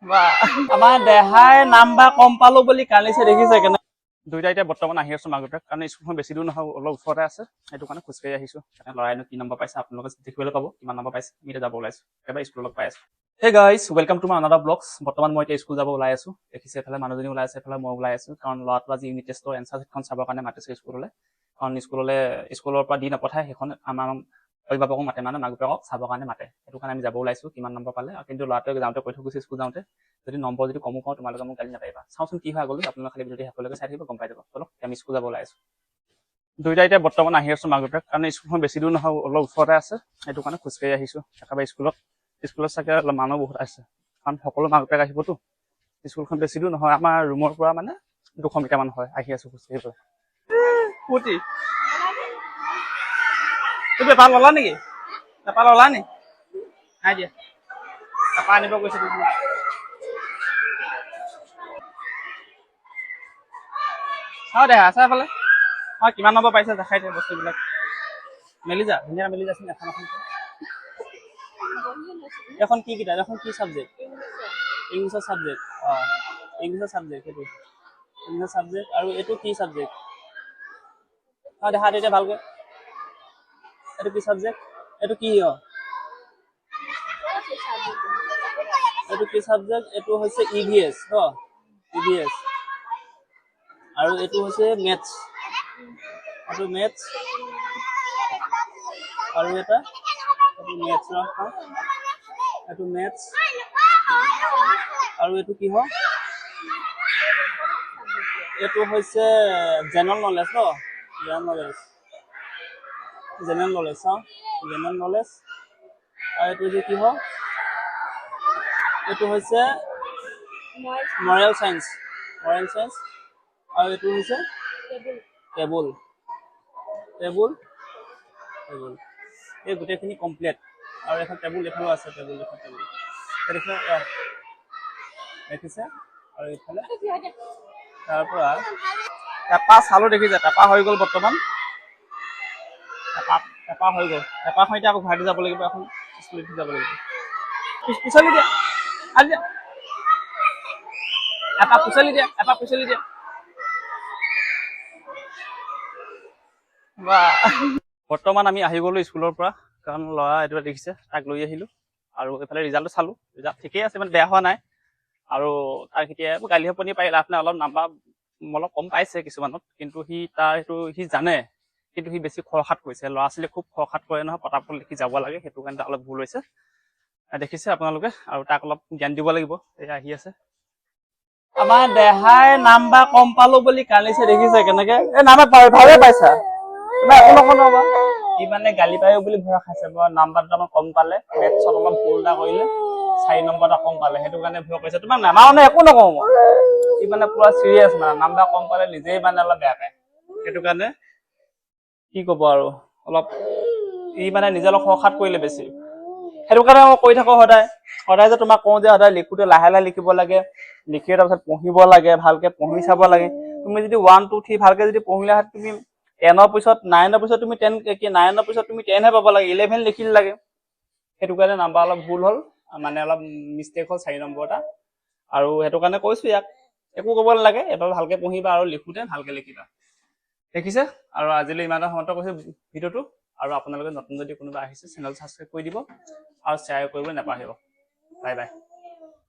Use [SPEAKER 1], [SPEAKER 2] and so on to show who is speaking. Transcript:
[SPEAKER 1] আমাৰ দেহাই নাম্বাৰ কম পালো বুলি কান্দিছে দেখিছে কেনে দুইটা এতিয়া বৰ্তমান আহি আছো মাগুৰপেটাত কাৰণ স্কুলখন বেছি দূৰ নহয় অলপ ওচৰতে আছে সেইটো কাৰণে খোজকাঢ়ি আহিছো ল'ৰাইনো কি নম্বৰ পাইছে আপোনালোকে দেখিবলৈ পাব কিমান নম্বৰ পাইছে আমি এতিয়া যাব ওলাইছো এবাৰ স্কুলত পাই আছো hey guys welcome to my another blogs বৰ্তমান মই এতিয়া স্কুল যাব ওলাই আছো দেখিছে এফালে মানুহজনী ওলাই আছে এফালে মই ওলাই আছো কাৰণ ল'ৰাটো আজি ইউনিট টেষ্টৰ এনচাৰ শ্বীটখন চাবৰ কাৰণে মাতিছে স্কুললৈ কাৰণ স্কুলৰ পৰা দি নপঠায় সেইখন আমাৰ অভিভাৱকক মাতে মানে মাক বাপেকক চাবৰ কাৰণে মাতে সেইটো কাৰণে আমি যাব ওলাইছো কিমান নম্বৰ পালে কিন্তু ল'ৰাটোৱে যাওঁতে কৈ থৈ গৈছে স্কুল যাওঁতে যদি নম্বৰ যদি কমো কওঁ তোমালোকে মোক গালি নাপাৰিবা চাওঁচোন কি হয় আগলৈ আপোনালোকে খালি ভিডিঅ'টো শেষলৈকে চাই থাকিব গম পাই যাব চলক আমি স্কুল যাব ওলাই আছো দুইটা এতিয়া বৰ্তমান আহি আছো মাগুৰপেটাত কাৰণ স্কুলখন বেছি দূৰ নহয় অলপ ওচৰতে আছে সেইটো কাৰণে খোজকাঢ়ি আহিছো একেবাৰে স্কুলত চাগে অলপ মানুহ বহুত আছে কাৰণ সকলো মাক বাপেক আহিবতো স্কুলখন বেছি দূৰ নহয় আমাৰ ৰুমৰ পৰা মানে 200 মিটাৰ মান হয় আহি আছো খোজকাঢ়ি পেলাই ফুটি তুমি পেপাৰ ল'লা নেকি পেপাৰ ল'লা নি নাই দিয়া পেপাৰ আনিব গৈছে চাওঁ দেখা আছে এফালে হয় কিমান নম্বৰ পাইছে দেখাই দিয়ে বস্তুবিলাক মেলি যা ধুনীয়া মেলি যাচোন এখন এখন কি কিতাপ এখন কি চাবজেক্ট ইংলিছৰ চাবজেক্ট ইংলিছৰ চাবজেক্ট সেইটো ইংলিছৰ চাবজেক্ট আৰু এইটো কি চাবজেক্ট দেখা তেতিয়া ভালকে এইটো কি চাবজেক্ট এইটো কি এইটো কি চাবজেক্ট এইটো হৈছে EVS EVS আৰু এইটো হৈছে মেথছ এইটো মেথছ আৰু এটা এইটো মেথছ এইটো মেথছ আৰু এইটো কি হয় এইটো হৈছে জেনেৰেল নলেজ জেনেৰেল নলেজ আৰু এইটো যে কি হয় এইটো হৈছে মৰেল চায়েন্স আৰু এইটো হৈছে টেবুল এই গোটেইখিনি কমপ্লিট আৰু এখন টেবুল এফালেও আছে দেখিছে আৰু এইফালে তাৰ পৰা পেপা চালো দেখিছে পেপা হৈ গ'ল বৰ্তমান পেপা হৈ গ'ল পেপাখন এতিয়া আকৌ ঘূৰাই যাব লাগিব এখন স্কুলত যাব লাগিব পিছলি দিয়া আজি এটা পিছলি দিয়া বৰ্তমান আমি আহি গ'লো স্কুলৰ পৰা কাৰণ ল'ৰা এইটো দেখিছে তাক লৈ আহিলো আৰু এইফালে ৰিজাল্টটো চালো ৰিজাল্ট ঠিকেই আছে মানে বেয়া হোৱা নাই আৰু তাক এতিয়া গালি সপনি পাই লাভ নাই অলপ নাম্বাৰ অলপ কম পাইছে কিছুমানত কিন্তু সি জানে কিন্তু সি বেছি খৰখাত কৰিছে ল'ৰা ছোৱালী খুব খৰখাত কৰে নহয় পটাপট লিখি যাব লাগে সেইটো কাৰণে অলপ ভুল হৈছে দেখিছে আপোনালোকে আৰু তাক অলপ জ্ঞান দিব লাগিব এয়া আহি আছে আমাৰ দেহাই নাম্বাৰ কম পালো বুলি কান্দিছে দেখিছে কেনেকে এই নাম্বাৰ ভালে পাইছা তোমাৰ একো নকবা ই মানে গালি পাৰিব বুলি ভয় খাইছে মই নাম্বাৰটো আমাৰ কম পালে মেথছত অলপ ভুল এটা কৰিলে 4 নম্বৰ এটা কম পালে সেইটো কাৰণে ভয় কৰিছে তোমাক নামাও নে একো নকওঁ মই ই মানে পুৰা চিৰিয়াছ মানে নাম্বাৰ কম পালে নিজেই মানে অলপ বেয়া পায় সেইটো কাৰণে কি ক'ব আৰু অলপ ই মানে নিজে অলপ খৰখাত কৰিলে বেছি সেইটো কাৰণে মই কৈ থাকো সদায় যে তোমাক কওঁ যে সদায় লিখোতে লাহে লাহে লিখিব লাগে লিখি তাৰপিছত পঢ়িব লাগে ভালকে পঢ়ি চাব লাগে তুমি যদি 1 2 3 ভালকে যদি পঢ়িলা তুমি 10ৰ পিছত 9ৰ পিছত তুমি 10 কি 9ৰ পিছত তুমি 10 হে পাব লাগে 11 লিখিল লাগে সেইটো কাৰণে নাম্বাৰ অলপ ভুল হ'ল মানে অলপ মিষ্টেক হ'ল 4 নম্বৰ এটা আৰু সেইটো কাৰণে কৈছো ইয়াক একো ক'ব নালাগে এবাৰ ভালকে পঢ়িবা আৰু লিখোতে ভালকে লিখিবা দেখিছে আৰু আজিলৈ ইমানটা সমাপ্ত কৰিছো ভিডিঅ'টো আৰু আপোনালোকে নতুন যদি কোনোবা আহিছে চেনেল সাবস্ক্ৰাইব কৰি দিব আৰু শ্বেয়াৰ কৰিবলৈ নাপাহৰিব বাই বাই